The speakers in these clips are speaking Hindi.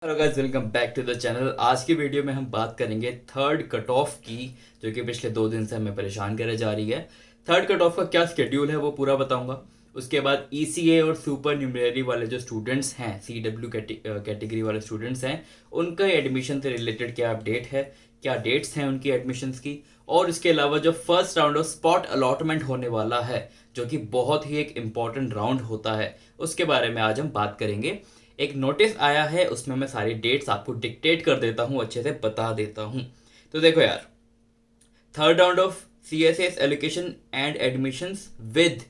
Hello guys, welcome back to the channel. आज की वीडियो में हम बात करेंगे थर्ड कट ऑफ की, जो कि पिछले 2 दिन से हमें परेशान करे जा रही है। थर्ड कट ऑफ का क्या स्केड्यूल है वो पूरा बताऊंगा। उसके बाद ईसीए और सुपर न्यूमरी वाले जो स्टूडेंट्स हैं, सीडब्ल्यू कैटेगरी वाले स्टूडेंट्स हैं, उनका एडमिशन से रिलेटेड क्या अपडेट है, क्या डेट्स हैं उनकी एडमिशन्स की। और इसके अलावा जो first round of spot allotment होने वाला है, जो कि बहुत ही एक इम्पॉर्टेंट राउंड होता है, उसके बारे में आज हम बात करेंगे। एक नोटिस आया है, उसमें मैं सारी डेट्स आपको डिक्टेट कर देता हूँ, अच्छे से बता देता हूँ। तो देखो यार, third round of CSS allocation and admissions with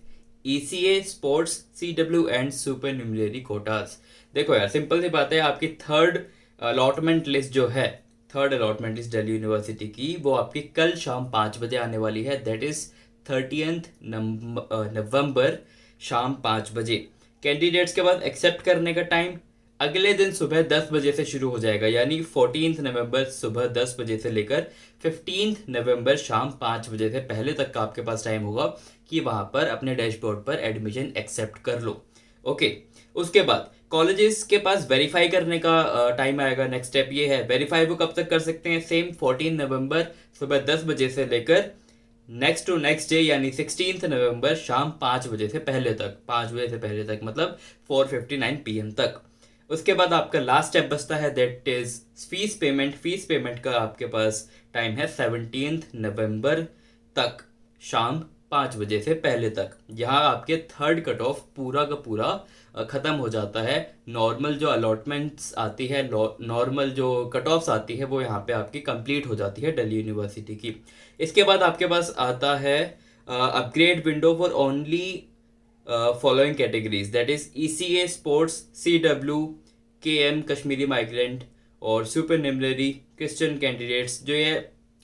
ECA sports CW and supernumerary quotas. देखो यार, सिंपल सी बात है, आपकी थर्ड अलॉटमेंट लिस्ट जो है, third allotment list Delhi university की, वो आपकी कल शाम 5 बजे आने वाली है। दैट इज 30th नवंबर शाम 5 बजे। कैंडिडेट्स के पास एक्सेप्ट करने का टाइम अगले दिन सुबह 10 बजे से शुरू हो जाएगा, यानी 14 नवंबर सुबह 10 बजे से लेकर 15 नवंबर शाम 5 बजे से पहले तक का आपके पास टाइम होगा कि वहां पर अपने डैशबोर्ड पर एडमिशन एक्सेप्ट कर लो। ओके। उसके बाद कॉलेजेस के पास वेरीफाई करने का टाइम आएगा। नेक्स्ट स्टेप ये है, वेरीफाई वो कब तक कर सकते हैं? सेम 14 नवंबर सुबह 10 बजे से लेकर नेक्स्ट टू नेक्स्ट डे यानी 16 नवंबर शाम 5 बजे से पहले तक। 5 बजे से पहले तक मतलब 4:59 PM तक। उसके बाद आपका लास्ट स्टेप बचता है, that is fees payment. Fees payment का आपके पास टाइम है 17 नवंबर तक शाम 5 बजे से पहले तक। यहाँ आपके थर्ड कट ऑफ पूरा का पूरा खत्म हो जाता है। नॉर्मल जो अलॉटमेंट्स आती है, नॉर्मल जो कट ऑफ्स आती है, वो यहाँ पे आपकी कंप्लीट हो जाती है दिल्ली यूनिवर्सिटी की। इसके बाद आपके पास आता है upgrade window for only following categories, that is ECA sports CW KM Kashmiri migrant और सुपर न्यूमरी क्रिश्चियन कैंडिडेट्स। जो ये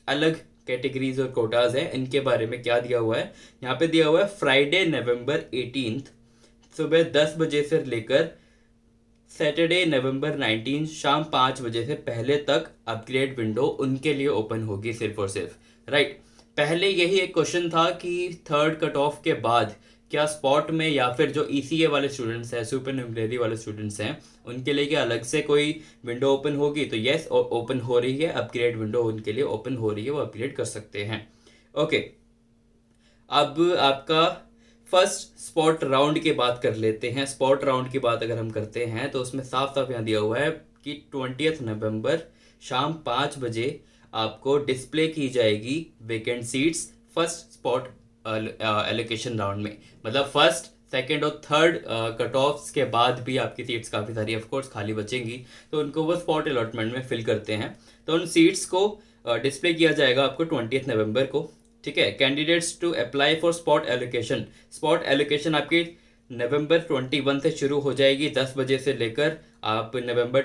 अलग कैटेगरीज और कोटाज हैं, इनके बारे में क्या दिया हुआ है, यहाँ पे दिया हुआ है फ्राइडे नवंबर 18 सुबह 10 बजे से लेकर सैटरडे नवंबर 19 शाम 5 बजे से पहले तक अपग्रेड विंडो उनके लिए ओपन होगी, सिर्फ और सिर्फ। राइट। पहले यही एक क्वेश्चन था कि थर्ड कट ऑफ के बाद क्या स्पॉट में या फिर जो ECA वाले स्टूडेंट्स हैं, सुपर न्यूमरी वाले स्टूडेंट्स हैं, उनके लिए क्या अलग से कोई विंडो ओपन होगी? तो यस, ओपन हो रही है। अपग्रेड विंडो उनके लिए ओपन हो रही है, वो अपग्रेड कर सकते हैं। ओके। अब आपका फर्स्ट स्पॉट राउंड की बात कर लेते हैं। स्पॉट राउंड की बात अगर हम करते हैं तो उसमें साफ साफ यहाँ दिया हुआ है कि 20 नवंबर शाम 5 बजे आपको डिस्प्ले की जाएगी vacant seats first spot allocation round में। मतलब फर्स्ट, सेकेंड और थर्ड कट ऑफ्स के बाद भी आपकी सीट्स काफ़ी सारी ऑफकोर्स खाली बचेंगी, तो उनको वो स्पॉट अलॉटमेंट में फिल करते हैं। तो उन सीट्स को डिस्प्ले किया जाएगा आपको 20 नवंबर को। ठीक है। Candidates to apply for spot allocation. Spot allocation आपकी नवंबर 21 से शुरू हो जाएगी 10 बजे से लेकर आप नवंबर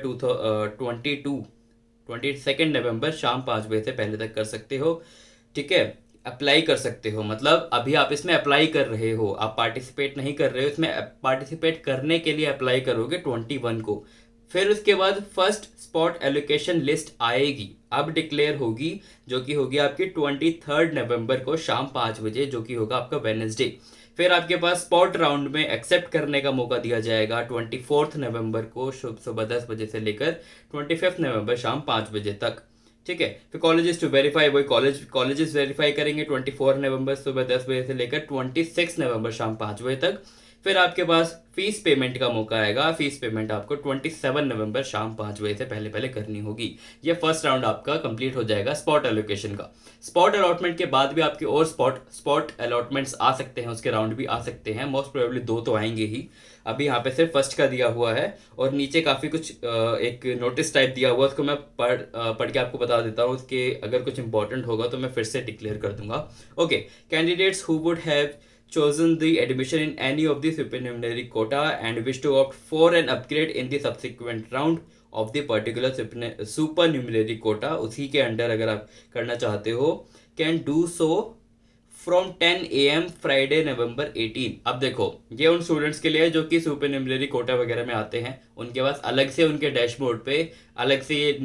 22 नवंबर शाम 5 बजे से पहले तक कर सकते हो। ठीक है। अप्लाई कर सकते हो मतलब अभी आप इसमें अप्लाई कर रहे हो, आप पार्टिसिपेट नहीं कर रहे हो इसमें। पार्टिसिपेट करने के लिए अप्लाई करोगे 21 को। फिर उसके बाद फर्स्ट स्पॉट एलोकेशन लिस्ट आएगी, अब डिक्लेयर होगी, जो कि होगी आपकी 23 नवंबर को शाम 5 बजे, जो कि होगा आपका वेडनेसडे। फिर आपके पास स्पॉट राउंड में एक्सेप्ट करने का मौका दिया जाएगा 24 नवंबर को सुबह 10 बजे से लेकर 25 नवंबर शाम 5 बजे तक। ठीक है। फिर कॉलेजेस टू वेरीफाई, वही कॉलेजेस वेरीफाई करेंगे 24 नवंबर सुबह 10 बजे से लेकर 26 नवंबर शाम 5 बजे तक। फिर आपके पास फीस पेमेंट का मौका आएगा। फीस पेमेंट आपको 27 नवंबर शाम 5 बजे से पहले पहले करनी होगी। ये फर्स्ट राउंड आपका कंप्लीट हो जाएगा स्पॉट एलोकेशन का। स्पॉट अलॉटमेंट के बाद भी आपके और स्पॉट अलॉटमेंट्स आ सकते हैं, उसके राउंड भी आ सकते हैं। मोस्ट प्रोबेबली 2 तो आएंगे ही। अभी यहाँ पे सिर्फ फर्स्ट का दिया हुआ है और नीचे काफ़ी कुछ एक नोटिस टाइप दिया हुआ है, उसको मैं पढ़ के आपको बता देता हूँ। उसके अगर कुछ इंपॉर्टेंट होगा तो मैं फिर से डिक्लेयर कर दूंगा। Okay. Candidates who would have chosen the admission in any of the supernumerary quota and wish to opt for an upgrade in the subsequent round of the particular supernumerary quota, उसी के अंडर अगर आप करना चाहते हो, can do so from 10 AM Friday नवंबर 18। अब देखो, ये उन स्टूडेंट्स के लिए जो कि सुपरन्यूमरी कोटा वगैरह में आते हैं, उनके पास अलग से उनके डैशबोर्ड पे अलग से ये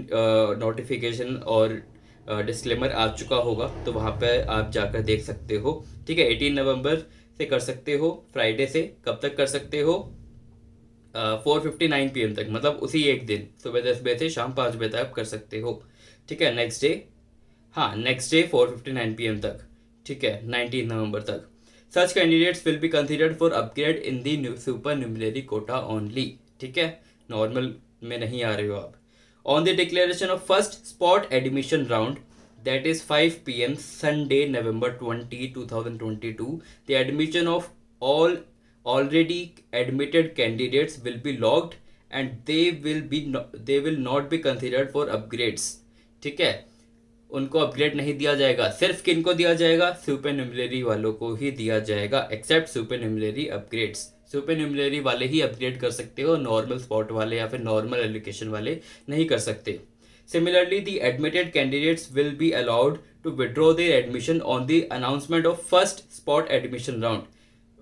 नोटिफिकेशन और डिस्क्लेमर आ चुका होगा, तो वहाँ पे आप जाकर देख सकते हो। ठीक है। 18 नवंबर से कर सकते हो, फ्राइडे से। कब तक कर सकते हो? 4:59 PM तक, मतलब उसी एक दिन सुबह 10 बजे से शाम 5 बजे तक आप कर सकते हो। ठीक है, नेक्स्ट डे, हाँ नेक्स्ट डे 4:59 PM तक, ठीक है, 19 नवंबर तक। Such candidates will be considered for upgrade in the supernumerary quota only. ठीक है, नॉर्मल में नहीं आ रहे हो आप। On the declaration of first spot admission round, that is 5 p.m. Sunday, November 20, 2022, the admission of all already admitted candidates will be logged and they will not be considered for upgrades। ठीक है, उनको अपग्रेड नहीं दिया जाएगा। सिर्फ किनको दिया जाएगा? सुपर न्यूमररी वालों को ही दिया जाएगा, except supernumerary upgrades. Supernumerary वाले ही अपग्रेड कर सकते हो, नॉर्मल स्पॉट वाले या फिर नॉर्मल एलोकेशन वाले नहीं कर सकते। Similarly, the admitted candidates will be allowed to withdraw their admission on the announcement of first spot admission round।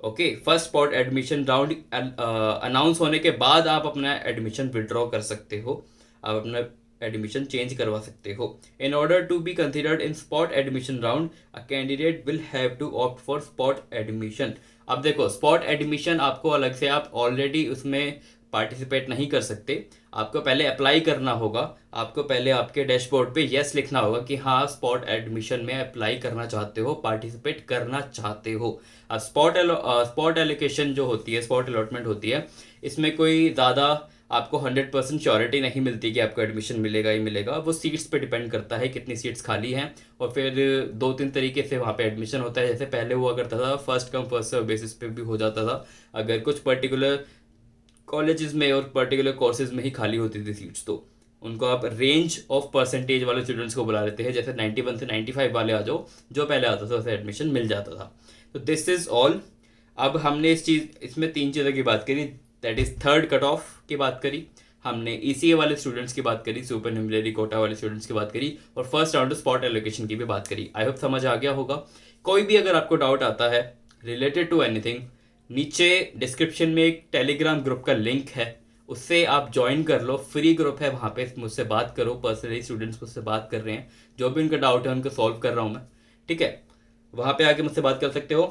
Okay, first spot admission round announce होने के बाद आप अपना एडमिशन विड्रॉ कर सकते हो, आप अपना एडमिशन चेंज करवा सकते हो। In order to be considered in spot admission round, a candidate will have to opt for spot admission. अब देखो, स्पॉट एडमिशन आपको अलग से, आप ऑलरेडी उसमें पार्टिसिपेट नहीं कर सकते। आपको पहले अप्लाई करना होगा, आपको पहले आपके डैशबोर्ड पे यस लिखना होगा कि हाँ स्पॉट एडमिशन में अप्लाई करना चाहते हो, पार्टिसिपेट करना चाहते हो। अब स्पॉट एलोकेशन जो होती है, स्पॉट अलॉटमेंट होती है, इसमें कोई ज़्यादा आपको 100% श्योरिटी नहीं मिलती कि आपको एडमिशन मिलेगा ही मिलेगा। वो सीट्स पे डिपेंड करता है कितनी सीट्स खाली हैं, और फिर 2-3 तरीके से वहाँ पे एडमिशन होता है। जैसे पहले हुआ करता था, first come first serve basis पे भी हो जाता था। अगर कुछ पर्टिकुलर कॉलेजेस में और पर्टिकुलर कोर्सेज में ही खाली होती थी सीट्स, तो उनको आप रेंज ऑफ परसेंटेज वाले स्टूडेंट्स को बुला लेते हैं। जैसे 91 से 95 वाले आ जाओ, जो पहले आता था उसे एडमिशन मिल जाता था। तो दिस इज़ ऑल। अब हमने इसमें 3 चीज़ों की बात करी, that is third cut off की बात करी, हमने ECA वाले स्टूडेंट्स की बात करी, सुपर न्यूमररी कोटा वाले स्टूडेंट्स की बात करी, और फर्स्ट राउंड स्पॉट एलोकेशन की भी बात करी। आई होप समझ आ गया होगा। कोई भी अगर आपको डाउट आता है रिलेटेड टू एनीथिंग, नीचे डिस्क्रिप्शन में एक टेलीग्राम ग्रुप का लिंक है, उससे आप ज्वाइन कर लो, फ्री ग्रुप है, वहाँ पे मुझसे बात करो। पर्सनली स्टूडेंट्स मुझसे बात कर रहे हैं, जो भी उनका डाउट है उनको सॉल्व कर रहा हूँ मैं। ठीक है, वहाँ पे आके मुझसे बात कर सकते हो।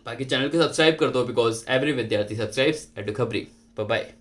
बाकी चैनल को सब्सक्राइब कर दो, बिकॉज एवरी विद्यार्थी subscribes Edu Khabri. Bye bye.